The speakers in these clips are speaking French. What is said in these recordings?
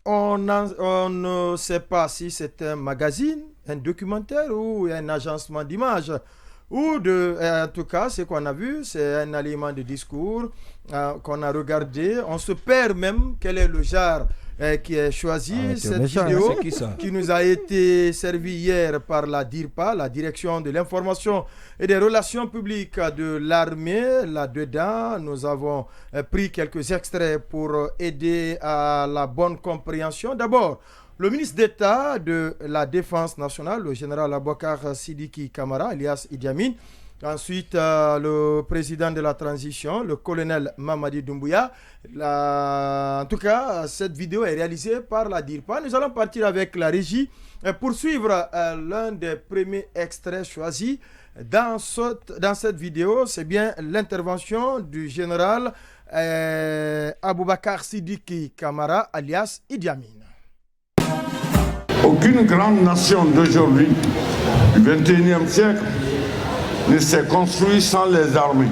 on ne sait pas si c'est un magazine, un documentaire ou un agencement d'images. En tout cas, ce qu'on a vu, c'est un aliment de discours qu'on a regardé. On se perd même quel est le genre qui est choisi. Cette vidéo qui nous a été servie hier par la DIRPA, la Direction de l'information et des relations publiques de l'armée. Là-dedans, nous avons pris quelques extraits pour aider à la bonne compréhension. D'abord, le ministre d'État de la Défense nationale, le général Aboubacar Sidiki Kamara, alias Idi Amin. Ensuite, le président de la transition, le colonel Mamadi Doumbouya. En tout cas, cette vidéo est réalisée par la DIRPA. Nous allons partir avec la régie pour suivre l'un des premiers extraits choisis. Dans cette vidéo, c'est bien l'intervention du général Aboubacar Sidiki Kamara, alias Idi Amin. Aucune grande nation d'aujourd'hui, du XXIe siècle, ne s'est construite sans les armées.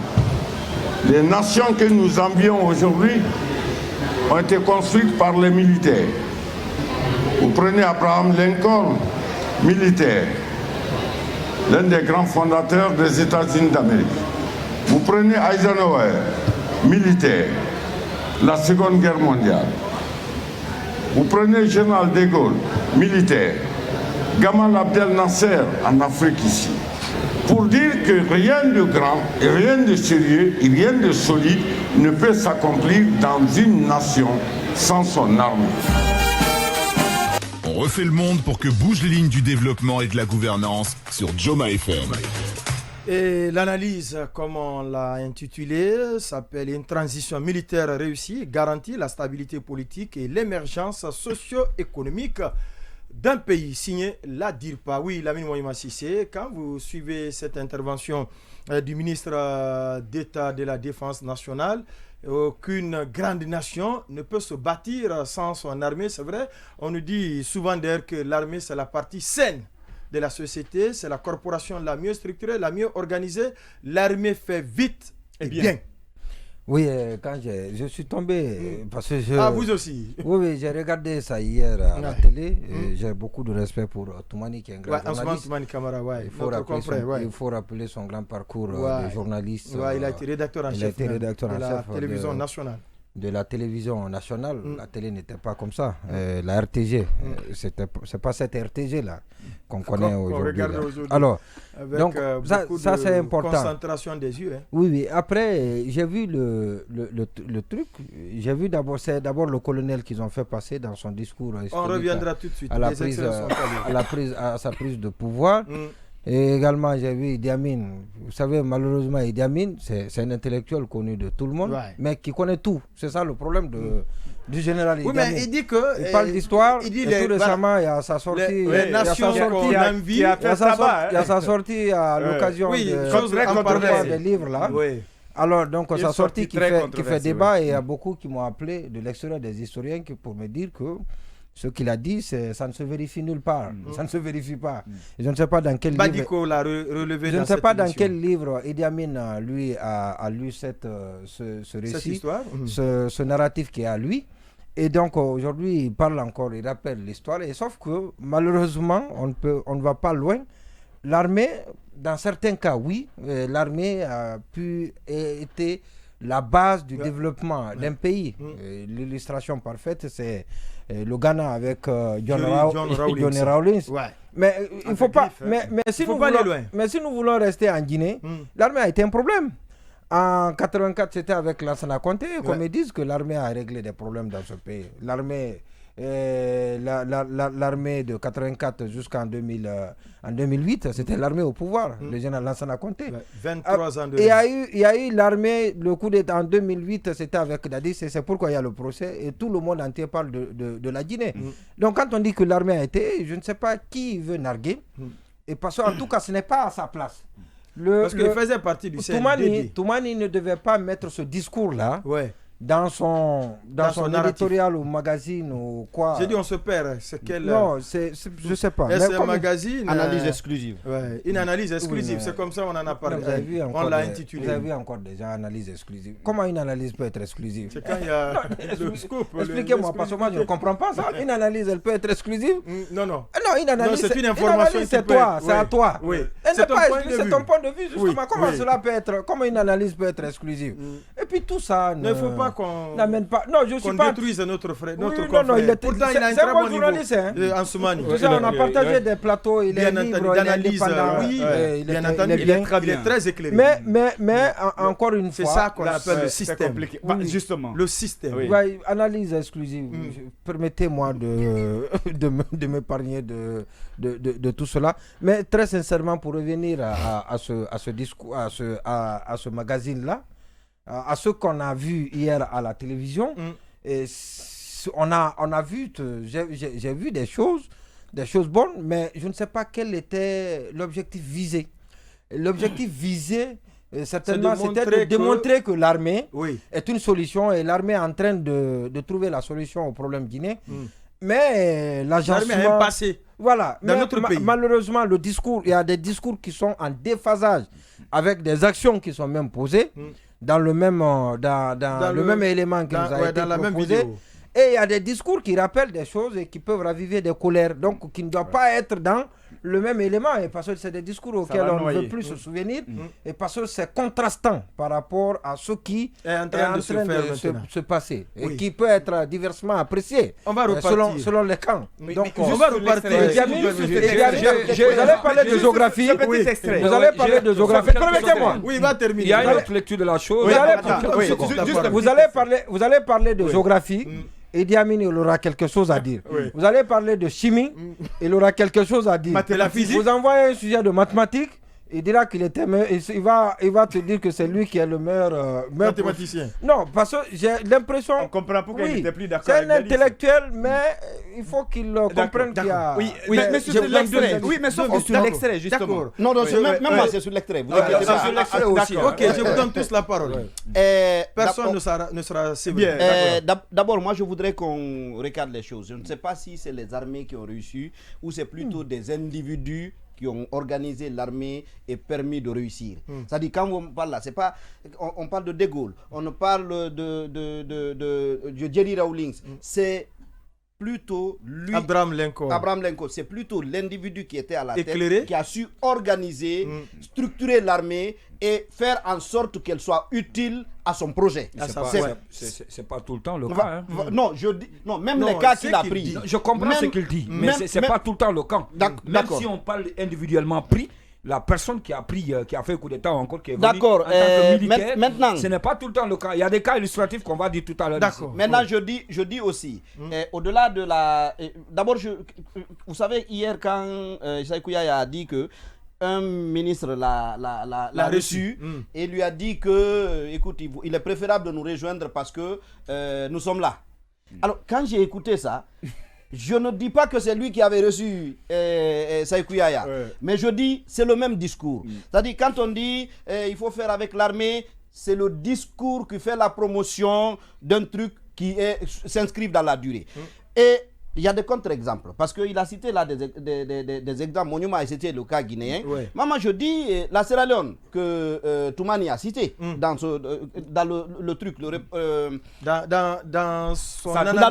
Les nations que nous envions aujourd'hui ont été construites par les militaires. Vous prenez Abraham Lincoln, militaire, l'un des grands fondateurs des États-Unis d'Amérique. Vous prenez Eisenhower, militaire, la Seconde Guerre mondiale. Vous prenez Général de Gaulle, militaire, Gamal Abdel Nasser en Afrique ici. Pour dire que rien de grand, et rien de sérieux, et rien de solide ne peut s'accomplir dans une nation sans son armée. On refait le monde pour que bougent les lignes du développement et de la gouvernance sur Joma FM. Et l'analyse, comme on l'a intitulé, s'appelle « Une transition militaire réussie garantit la stabilité politique et l'émergence socio-économique d'un pays », signé la DIRPA. Oui, Lamine Moïma Sissé, quand vous suivez cette intervention du ministre d'État de la Défense nationale, aucune grande nation ne peut se bâtir sans son armée, c'est vrai. On nous dit souvent d'ailleurs que l'armée, c'est la partie saine de la société, c'est la corporation la mieux structurée, la mieux organisée. L'armée fait vite et bien. Oui, quand je suis tombé, parce que vous aussi. Oui, j'ai regardé ça hier à la télé. J'ai beaucoup de respect pour Toumani, qui est un grand journaliste. Toumani Kamara, il faut rappeler son grand parcours de journaliste. Il a été rédacteur en chef de la télévision nationale. De la télévision nationale, la télé n'était pas comme ça. La RTG, c'est pas cette RTG là qu'on connaît aujourd'hui. Alors, avec donc ça c'est important. Concentration des yeux. Oui. Après, j'ai vu le truc. J'ai vu d'abord le colonel qu'ils ont fait passer dans son discours. On reviendra tout de suite. À sa prise de pouvoir. Et également, j'ai vu Idi Amin. Vous savez, malheureusement, Idi Amin, c'est un intellectuel connu de tout le monde, mais qui connaît tout. C'est ça le problème du général Idi Amin. Mais il dit que... Il parle d'histoire, et tout récemment, il y a sa sortie... Les nations qu'on envie... Il y a sa sortie à l'occasion des livres, là. Alors, donc, sa sortie qui fait débat, et il y a beaucoup qui m'ont appelé de l'extérieur des historiens pour me dire que ce qu'il a dit, ça ne se vérifie nulle part. Ça ne se vérifie pas. Et je ne sais pas dans quel livre... l'a relevé je ne sais pas dans quel livre Idi Amin, lui, a lu ce récit, cette histoire, ce narratif qui est à lui. Et donc, aujourd'hui, il parle encore, il rappelle l'histoire. Et sauf que, malheureusement, on ne va pas loin. L'armée, dans certains cas, oui, l'armée a pu être la base du développement d'un pays. L'illustration parfaite, c'est le Ghana avec Johnny Rawlings. Mais il ne faut pas. Mais si nous voulons rester en Guinée, l'armée a été un problème. En 84, c'était avec Lansana Conté, comme ils disent que l'armée a réglé des problèmes dans ce pays. L'armée de 84 jusqu'en 2008, c'était l'armée au pouvoir, le général Lansana Conté. 23 ans de... Et il y a eu l'armée, le coup d'État en 2008, c'était avec Dadis, c'est pourquoi il y a le procès, et tout le monde entier parle de la Guinée. Donc quand on dit que l'armée a été, je ne sais pas qui veut narguer, et parce qu'en tout cas, ce n'est pas à sa place. Parce qu'il faisait partie du CNDD. Toumani ne devait pas mettre ce discours-là. dans son éditorial ou magazine ou quoi. J'ai dit on se perd. C'est quel... Non, je sais pas. C'est un magazine. Analyse exclusive. Ouais, une analyse exclusive. Oui, c'est comme ça on en a parlé. On l'a intitulé. Vous avez encore déjà analyse exclusive. Comment une analyse peut être exclusive? C'est quand il y a le scoop. Expliquez-moi, parce que moi je ne comprends pas ça. Une analyse, elle peut être exclusive? Non. Non, une analyse, c'est une information. C'est toi, c'est à toi. Oui. C'est ton point de vue, justement. Comment cela peut être, comment une analyse peut être exclusive? Et puis tout ça ne faut pas qu'on n'amène pas. Non, je suis pas. Détruise notre frère. Non, il est. Pourtant, il a un très bon journaliste. Ansoumani. On a partagé des plateaux. Il est libre, il est indépendant. Oui, bien entendu. Il est très éclairé. Mais encore une fois, c'est ça qu'on appelle le système. Justement. Le système. Analyse exclusive. Permettez-moi de m'épargner de tout cela. Mais très sincèrement, pour revenir à ce discours, à ce magazine-là, à ce qu'on a vu hier à la télévision, on a vu, j'ai vu des choses bonnes, mais je ne sais pas quel était l'objectif visé. L'objectif visé, certainement, c'était de démontrer que l'armée est une solution et l'armée est en train de trouver la solution au problème guinéen. Mais l'agencement... L'armée a un passé. Voilà. Dans notre pays. Malheureusement, il y a des discours qui sont en déphasage avec des actions qui sont même posées dans le même, dans le même élément qui nous a été proposé. Et il y a des discours qui rappellent des choses et qui peuvent raviver des colères, donc qui ne doivent pas être dans le même élément, et parce que c'est des discours auxquels on ne veut plus se souvenir, et parce que c'est contrastant par rapport à ce qui est en train de se passer, et qui peut être diversement apprécié. On va repartir. Selon les camps. Donc, on va repartir. Vous allez parler de géographie. Vous allez parler de géographie. Permettez-moi. Oui, il va terminer. Il y a une autre lecture de la chose. Vous allez parler de géographie. Idi Amin, il aura quelque chose à dire. Vous allez parler de chimie, il aura quelque chose à dire. Vous envoyez un sujet de mathématiques, il dira qu'il était meilleur, il va te dire que c'est lui qui est le meilleur mathématicien. Non, parce que j'ai l'impression... On comprend pourquoi il n'était plus d'accord. C'est un intellectuel, mais il faut qu'il comprenne qu'il y a... Oui, mais sur l'extrait. Oui, mais sauf que sur l'extrait, justement. Non, même moi, c'est sur l'extrait. C'est sur l'extrait aussi. Ok, je vous donne tous la parole. Personne ne sera sévère. D'abord, moi, je voudrais qu'on regarde les choses. Je ne sais pas si c'est les armées qui ont réussi ou c'est plutôt des individus qui ont organisé l'armée et permis de réussir. C'est-à-dire, quand on parle là, c'est pas, on parle de De Gaulle, on parle de Jerry Rawlings, c'est plutôt lui, Abraham Lincoln, c'est plutôt l'individu qui était à la tête, qui a su organiser, structurer l'armée et faire en sorte qu'elle soit utile à son projet. C'est pas tout le temps le cas. Non, même les cas qu'il a pris. Je comprends ce qu'il dit, mais c'est pas tout le temps le cas. Même si on parle individuellement pris, la personne qui a fait le coup d'État ou encore qui est venue en tant que militaire, maintenant, ce n'est pas tout le temps le cas. Il y a des cas illustratifs qu'on va dire tout à l'heure. Maintenant, je dis aussi, au-delà de la... D'abord, vous savez, hier, quand Issa Kouyaya a dit que un ministre l'a reçu et lui a dit que, écoute, il est préférable de nous rejoindre parce que nous sommes là. Alors, quand j'ai écouté ça, je ne dis pas que c'est lui qui avait reçu Sekou Yahya, mais je dis c'est le même discours. C'est-à-dire, quand on dit il faut faire avec l'armée, c'est le discours qui fait la promotion d'un truc qui s'inscrit dans la durée. Et il y a des contre-exemples, parce qu'il a cité là des exemples. Monima a cité le cas guinéen. Maman, je dis la Sierra Leone que Toumani a cité dans le truc, dans son analyse,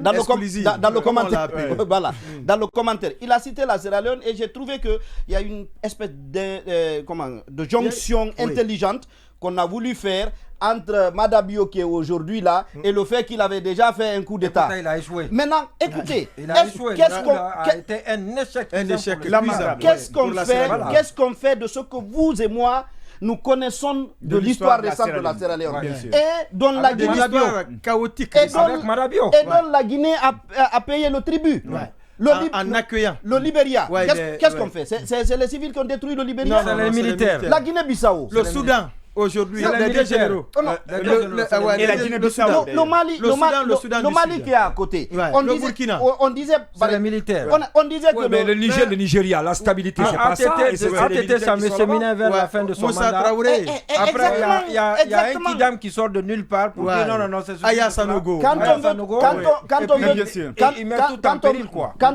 dans le commentaire, voilà, dans le commentaire. Il a cité la Sierra Leone et j'ai trouvé qu'il y a une espèce de jonction intelligente qu'on a voulu faire entre Madabio qui est aujourd'hui là et le fait qu'il avait déjà fait un coup d'État. Il a échoué. Maintenant, écoutez, il a échoué. A été un échec. Qu'est-ce qu'on fait de ce que vous et moi nous connaissons de l'histoire récente de la Sierra Leone et dont la Guinée chaotique et dont la Guinée a payé le tribut. En accueillant le Libéria. Qu'est-ce qu'on fait? C'est les civils qui ont détruit le Libéria? Non, c'est les militaires. La Guinée-Bissau. Le Soudan. aujourd'hui, les deux généraux. Et la Guinée-Bissau. Le Mali qui est à côté. On disait les militaires. On disait que le Niger, le Nigeria, la stabilité, c'est pas ça. Ça me cheminait vers la fin de son mandat. Après, il y a un Kidam qui sort de nulle part pour dire non, c'est Aya Sanogo. Quand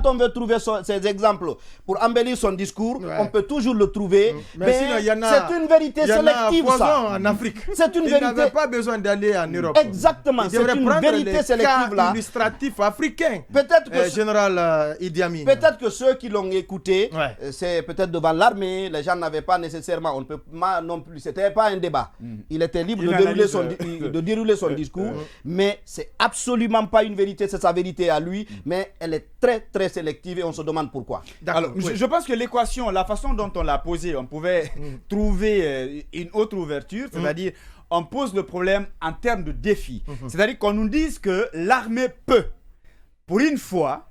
on veut trouver ces exemples pour embellir son discours, on peut toujours le trouver. Mais c'est une vérité sélective, ça. En Afrique. C'est une vérité. Il n'avait pas besoin d'aller en Europe. Exactement. C'est une vérité sélective là. Illustratif africain. Peut-être que général Idi Amin. Peut-être que ceux qui l'ont écouté, c'est peut-être devant l'armée. Les gens n'avaient pas nécessairement. On ne peut pas non plus. C'était pas un débat. Il était libre de dérouler son discours, mais c'est absolument pas une vérité. C'est sa vérité à lui, mais elle est très très sélective et on se demande pourquoi. Alors, je pense que l'équation, la façon dont on l'a posée, on pouvait trouver une autre ouverture, c'est-à-dire on pose le problème en termes de défi. C'est-à-dire qu'on nous dise que l'armée peut, pour une fois,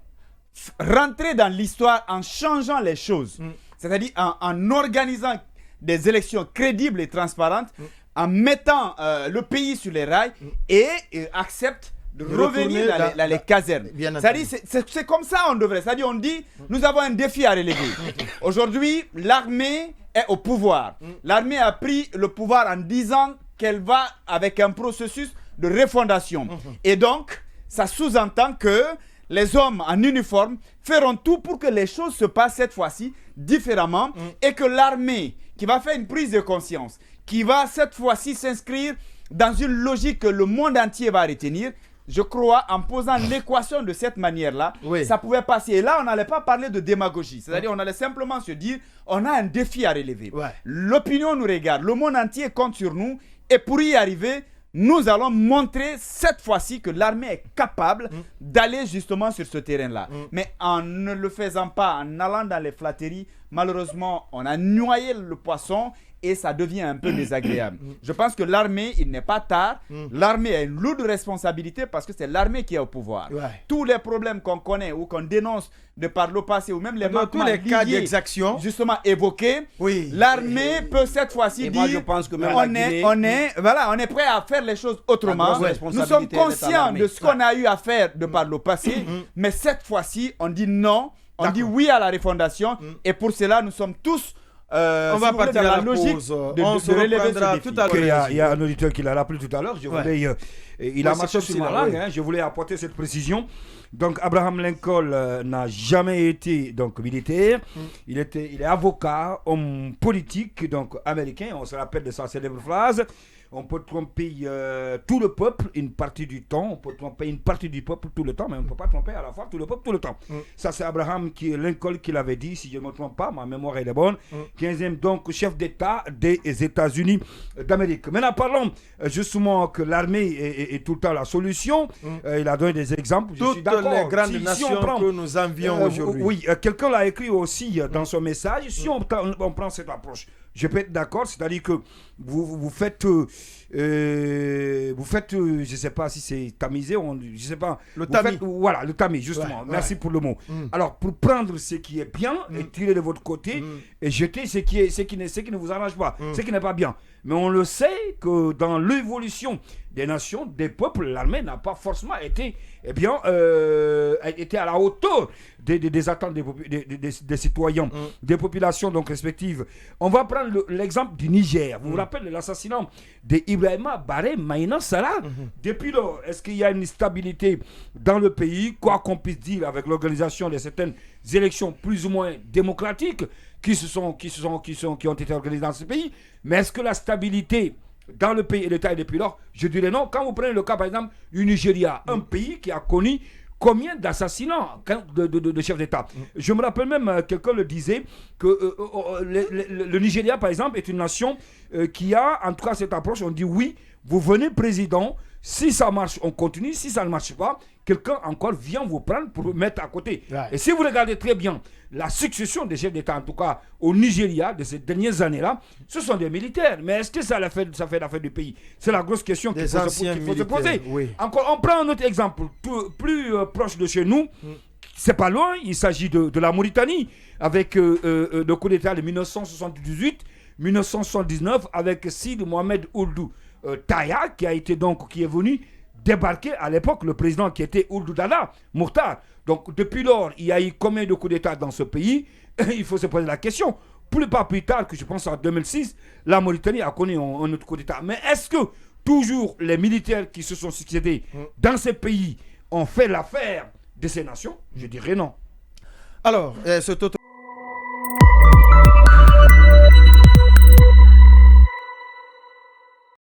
rentrer dans l'histoire en changeant les choses. C'est-à-dire en organisant des élections crédibles et transparentes, en mettant le pays sur les rails et accepte de revenir dans les casernes. C'est-à-dire, c'est comme ça on devrait. C'est-à-dire, on dit, nous avons un défi à relever. Aujourd'hui, l'armée est au pouvoir. L'armée a pris le pouvoir en disant qu'elle va avec un processus de refondation. Et donc, ça sous-entend que les hommes en uniforme feront tout pour que les choses se passent cette fois-ci différemment et que l'armée, qui va faire une prise de conscience, qui va cette fois-ci s'inscrire dans une logique que le monde entier va retenir, je crois, en posant l'équation de cette manière-là, ça pouvait passer. Et là, on n'allait pas parler de démagogie. C'est-à-dire, on allait simplement se dire, on a un défi à relever. L'opinion nous regarde, le monde entier compte sur nous. Et pour y arriver, nous allons montrer cette fois-ci que l'armée est capable d'aller justement sur ce terrain-là. Mais en ne le faisant pas, en allant dans les flatteries, malheureusement, on a noyé le poisson et ça devient un peu désagréable. Je pense que l'armée, il n'est pas tard. L'armée a une lourde responsabilité parce que c'est l'armée qui est au pouvoir. Tous les problèmes qu'on connaît ou qu'on dénonce de par le passé ou même les manquements tous les cas d'exaction justement évoqués, l'armée peut cette fois-ci dire je pense que même on est prêt à faire les choses autrement. Nous sommes conscients de ce qu'on a eu à faire de par le passé, mais cette fois-ci, on dit non, on dit oui à la refondation et pour cela, nous sommes tous on va partir dans à la logique on se relever reprendra tout à l'heure. Il y a un auditeur qui l'a rappelé tout à l'heure. Il a marché sur ma langue. Je voulais apporter cette précision. Donc Abraham Lincoln n'a jamais été donc militaire. Il est avocat, homme politique, donc américain. On se rappelle de sa célèbre phrase. On peut tromper tout le peuple une partie du temps, on peut tromper une partie du peuple tout le temps, mais on ne peut pas tromper à la fois tout le peuple tout le temps. Ça, c'est Abraham Lincoln qui l'avait dit, si je ne me trompe pas, ma mémoire est bonne. 15e donc chef d'État des États-Unis d'Amérique. Maintenant, parlons justement que l'armée est tout le temps la solution. Il a donné des exemples. Toutes les grandes nations que nous envions aujourd'hui. Oui, quelqu'un l'a écrit aussi dans son message. Si on prend cette approche, je peux être d'accord, c'est-à-dire que vous faites, je ne sais pas si c'est tamisé, je ne sais pas. Le tamis. Voilà, le tamis, justement. Merci pour le mot. Alors, pour prendre ce qui est bien et tirer de votre côté et jeter ce qui ne vous arrange pas, ce qui n'est pas bien. Mais on le sait que dans l'évolution des nations, des peuples, l'armée n'a pas forcément été à la hauteur des attentes des citoyens, des populations donc respectives. On va prendre l'exemple du Niger. Vous vous rappelez de l'assassinat d'Ibrahima Baré Maïna Salah. Depuis lors, est-ce qu'il y a une stabilité dans le pays, quoi qu'on puisse dire avec l'organisation de certaines élections plus ou moins démocratiques qui ont été organisées dans ce pays? Mais est-ce que la stabilité dans le pays et l'État est depuis lors? Je dirais non. Quand vous prenez le cas par exemple du Nigeria, un pays qui a connu combien d'assassinats de chefs d'État. Je me rappelle même, quelqu'un le disait, que le Nigeria par exemple est une nation qui a en tout cas cette approche. On dit oui, vous venez président, si ça marche on continue, si ça ne marche pas, quelqu'un encore vient vous prendre pour vous mettre à côté. Et si vous regardez très bien la succession des chefs d'État, en tout cas au Nigeria de ces dernières années-là, ce sont des militaires. Mais est-ce que ça fait l'affaire du pays? C'est la grosse question qu'il faut se poser. Encore, on prend un autre exemple plus proche de chez nous. C'est pas loin, il s'agit de la Mauritanie avec le coup d'État de 1978. 1979 avec Sid Mohamed Ould Taya qui est venu débarquer à l'époque le président qui était Ould Dada Mokhtar. Donc depuis lors, il y a eu combien de coups d'État dans ce pays? Il faut se poser la question. Plus tard que je pense en 2006, la Mauritanie a connu un autre coup d'État. Mais est-ce que toujours les militaires qui se sont succédés dans ces pays ont fait l'affaire de ces nations? Je dirais non. Alors, c'est